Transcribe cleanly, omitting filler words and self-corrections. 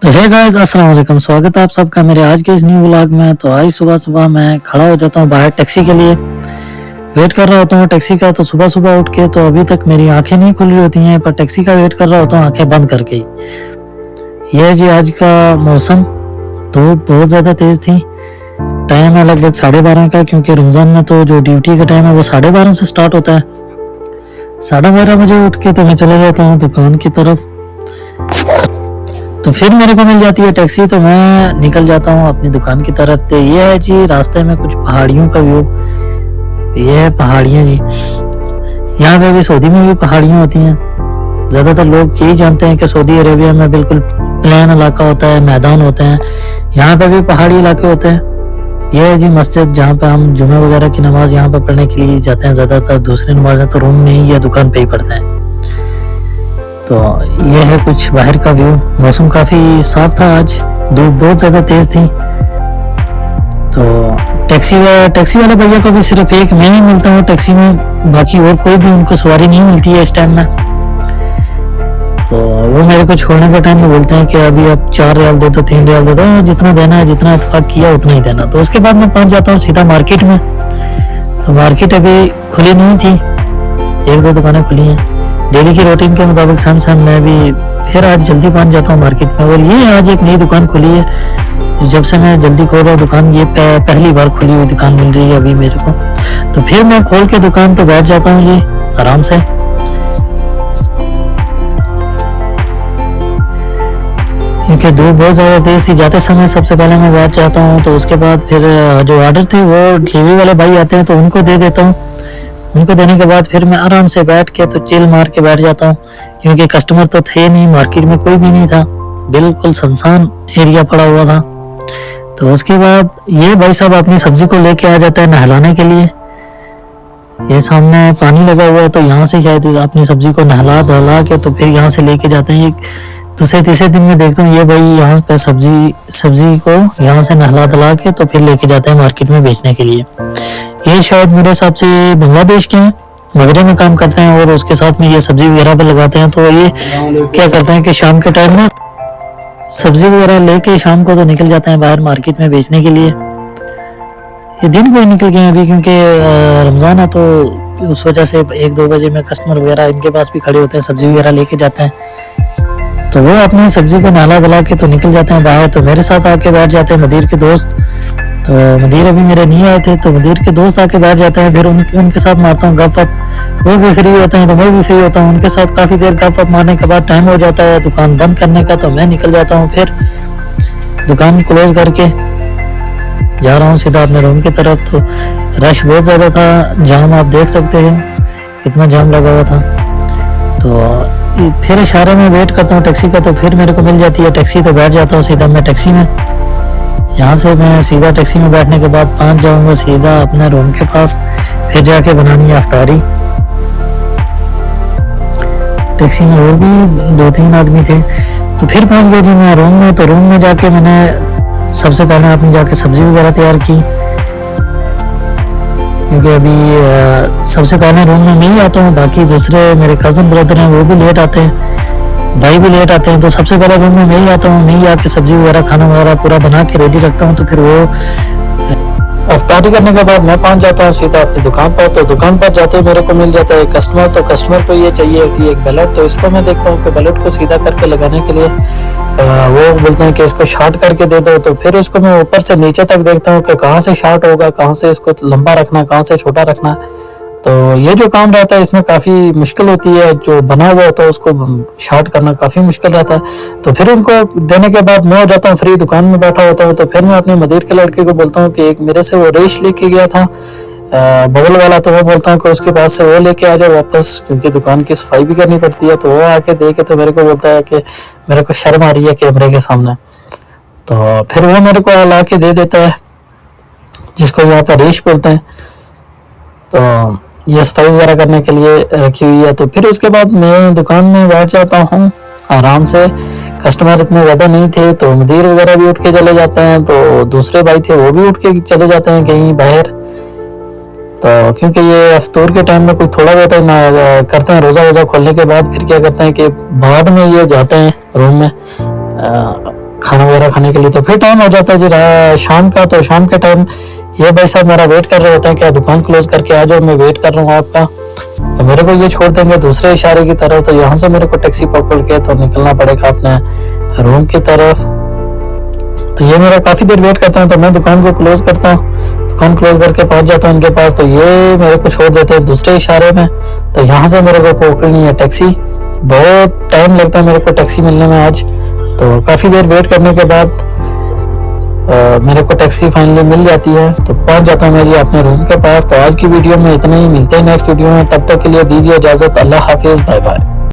तो है गाइस, अस्सलाम वालेकुम। स्वागत है आप सबका मेरे आज के इस न्यू व्लॉग में। तो आज सुबह सुबह मैं खड़ा हो जाता हूँ बाहर टैक्सी के लिए, वेट कर रहा होता हूँ टैक्सी का। तो सुबह सुबह उठ के तो अभी तक मेरी आंखें नहीं खुल रही होती हैं, पर टैक्सी का वेट कर रहा होता हूँ आंखें बंद करके ही। यह जी आज का मौसम, धूप बहुत ज़्यादा तेज़ थी। टाइम है लगभग 12:30 का, क्योंकि रमज़ान में तो जो ड्यूटी का टाइम है वो 12:30 से स्टार्ट होता है। 12:30 बजे उठ के तो मैं चले जाता हूँ दुकान की तरफ। तो फिर मेरे को मिल जाती है टैक्सी, तो मैं निकल जाता हूँ अपनी दुकान की तरफ। तो ये है जी रास्ते में कुछ पहाड़ियों का व्यू। ये है पहाड़ियाँ जी, यहाँ पे भी सऊदी में भी पहाड़ियाँ होती हैं। ज़्यादातर लोग यही जानते हैं कि सऊदी अरेबिया में बिल्कुल प्लेन इलाका होता है, मैदान होते हैं। यहाँ पे भी पहाड़ी इलाके होते हैं। यह है जी मस्जिद, जहाँ पे हम जुमे वगैरह की नमाज यहाँ पे पढ़ने के लिए जाते हैं। ज़्यादातर दूसरी नमाजें तो रूम में ही या दुकान पे ही पढ़ते हैं। तो ये है कुछ बाहर का व्यू। मौसम काफ़ी साफ था आज, धूप बहुत ज़्यादा तेज़ थी। तो टैक्सी वाले भैया को भी सिर्फ एक मैं ही मिलता हूँ टैक्सी में, बाकी और कोई भी उनको सवारी नहीं मिलती है इस टाइम में। तो वो मेरे को छोड़ने के टाइम में बोलते हैं कि अभी आप 4 रियाल दे दो, 3 रियाल दे दो, जितना देना है, जितना इत्तेफाक किया उतना ही देना। तो उसके बाद मैं पहुँच जाता हूँ सीधा मार्केट में। तो मार्केट अभी खुली नहीं थी, 1-2 दुकानें खुली हैं। डेली की रूटीन के मुताबिक सैम मैं भी फिर आज जल्दी पहुंच जाता हूँ मार्केट में। और ये आज एक नई दुकान खुली है, जब से मैं जल्दी खोल रहा हूँ दुकान, ये पहली बार खुली हुई दुकान मिल रही है अभी मेरे को। तो फिर मैं खोल के दुकान तो बैठ जाता हूँ जी आराम से, क्योंकि धूप बहुत ज़्यादा तेज थी। जाते समय सबसे पहले मैं बैठ जाता हूँ, तो उसके बाद फिर जो ऑर्डर थे वो डिलीवरी वाले भाई आते हैं तो उनको दे देता हूँ। उनको देने के बाद फिर मैं आराम से बैठ के तो चिल मार के बैठ जाता हूँ, क्योंकि कस्टमर तो थे नहीं, मार्केट में कोई भी नहीं था, बिल्कुल सुनसान एरिया पड़ा हुआ था। तो उसके बाद ये भाई साहब अपनी सब्जी को लेके आ जाता है नहलाने के लिए। ये सामने पानी लगा हुआ है, तो यहाँ से शायद अपनी सब्जी को नहला धुला के तो फिर यहाँ से लेके जाते हैं। दूसरे तीसरे दिन में देखता हूँ ये भाई यहाँ पे सब्जी को यहाँ से नहला धुला के तो फिर लेके जाते हैं मार्केट में बेचने के लिए। ये शायद मेरे हिसाब से बांग्लादेश के हैं, मजरे में काम करते हैं और उसके साथ में ये सब्जी वगैरह पर लगाते हैं। तो ये क्या करते हैं कि शाम के टाइम में सब्जी वगैरह लेके शाम को तो निकल जाते हैं बाहर मार्केट में बेचने के लिए। ये दिन को ही निकल गए अभी, क्योंकि रमज़ान है, तो उस वजह से 1-2 बजे में कस्टमर वगैरह इनके पास भी खड़े होते हैं, सब्जी वगैरह लेके जाते हैं। तो वो अपनी सब्जी को नहला धुला के तो निकल जाते हैं बाहर। तो मेरे साथ आके बैठ जाते हैं मदीर के दोस्त। तो मदीर अभी मेरे नहीं आए थे, तो मदीर के दोस्त आके बैठ जाते हैं। फिर उनके साथ मारता हूँ गप वप। वो भी फ्री होते हैं तो मैं भी फ्री होता हूँ। उनके साथ काफ़ी देर गप वप मारने के बाद टाइम हो जाता है दुकान बंद करने का, तो मैं निकल जाता हूँ। फिर दुकान क्लोज करके जा रहा हूँ सीधा अपने रूम की तरफ। तो रश बहुत ज़्यादा था, जाम आप देख सकते हैं कितना जाम लगा हुआ था। तो फिर इशारे में वेट करता हूँ टैक्सी का, तो फिर मेरे को मिल जाती है टैक्सी, तो बैठ जाता हूँ सीधा मैं टैक्सी में। यहाँ से मैं सीधा टैक्सी में बैठने के बाद पहुँच जाऊँगा सीधा अपने रूम के पास, फिर जाके बनानी है अफ्तारी। टैक्सी में और भी 2-3 आदमी थे। तो फिर पहुँच गया जी मैं रूम में। तो रूम में जाके मैंने सबसे पहले अपनी जाके सब्जी वगैरह तैयार की, क्योंकि अभी सबसे पहले रूम में मैं ही आता हूँ। बाकी दूसरे मेरे कज़न ब्रदर हैं वो भी लेट आते हैं, भाई भी लेट आते हैं। तो सबसे पहले रूम में मैं ही आता हूँ, मैं ही आके सब्जी वगैरह खाना वगैरह पूरा बना के रेडी रखता हूँ। तो फिर वो अफ्तारी करने के बाद मैं पहुँच जाता हूँ सीधा अपनी दुकान पर। तो दुकान पर जाते ही मेरे को मिल जाता है कस्टमर। तो कस्टमर को ये चाहिए होती है एक बैलेट। तो इसको मैं देखता हूँ कि बैलेट को सीधा करके लगाने के लिए वो बोलते हैं कि इसको शार्ट करके दे दो। तो फिर उसको मैं ऊपर से नीचे तक देखता हूँ कि कहाँ से शार्ट होगा, कहाँ से इसको लंबा रखना, कहाँ से छोटा रखना। तो ये जो काम रहता है इसमें काफ़ी मुश्किल होती है, जो बना हुआ होता है उसको शार्ट करना काफ़ी मुश्किल रहता है। तो फिर उनको देने के बाद मैं हो जाता हूँ फ्री, दुकान में बैठा होता हूँ। तो फिर मैं अपने मदीर के लड़के को बोलता हूँ कि एक मेरे से वो रेश लेके गया था बगल वाला, तो वो बोलता हूँ कि उसके पास से वो लेके आ जाओ वापस, क्योंकि दुकान की सफाई भी करनी पड़ती है। तो वो आके दे के तो मेरे को बोलता है कि मेरे को शर्म आ रही है कैमरे के सामने। तो फिर वो मेरे को ला के दे देता है, जिसको यहाँ पर रेश बोलते हैं। तो ये सफाई वगैरह करने के लिए रखी हुई है। तो फिर उसके बाद मैं दुकान में बैठ जाता हूँ आराम से। कस्टमर इतने ज़्यादा नहीं थे, तो मदीर वगैरह भी उठ के चले जाते हैं। तो दूसरे भाई थे वो भी उठ के चले जाते हैं कहीं बाहर। तो क्योंकि ये अफ्तार के टाइम में कोई थोड़ा बहुत ना करते हैं, रोज़ा वोज़ा खोलने के बाद फिर क्या करते हैं कि बाद में ये जाते हैं रूम में खाना वगैरह खाने के लिए। तो फिर टाइम हो जाता है जी शाम का। तो शाम के टाइम ये भाई साहब मेरा वेट कर रहे होते हैं, क्या दुकान क्लोज करके आ जाओ, मैं वेट कर रहा हूँ आपका। तो मेरे को ये छोड़ देंगे दूसरे इशारे की तरफ। तो यहाँ से मेरे को टैक्सी पकड़ के तो निकलना पड़ेगा अपने रूम की तरफ। तो ये मेरा काफ़ी देर वेट करता है, तो मैं दुकान को क्लोज करता हूँ। दुकान क्लोज करके पहुँच जाता हूँ इनके पास। तो ये मेरे को छोड़ देते हैं दूसरे इशारे में। तो यहाँ से मेरे को पकड़नी है टैक्सी। बहुत टाइम लगता है मेरे को टैक्सी मिलने में आज। तो काफ़ी देर वेट करने के बाद मेरे को टैक्सी फाइनली मिल जाती है। तो पहुंच जाता हूँ मैं जी अपने रूम के पास। तो आज की वीडियो में इतना ही, मिलते हैं नेक्स्ट वीडियो में। तब तक के लिए दीजिए इजाज़त। अल्लाह हाफिज़, बाय बाय।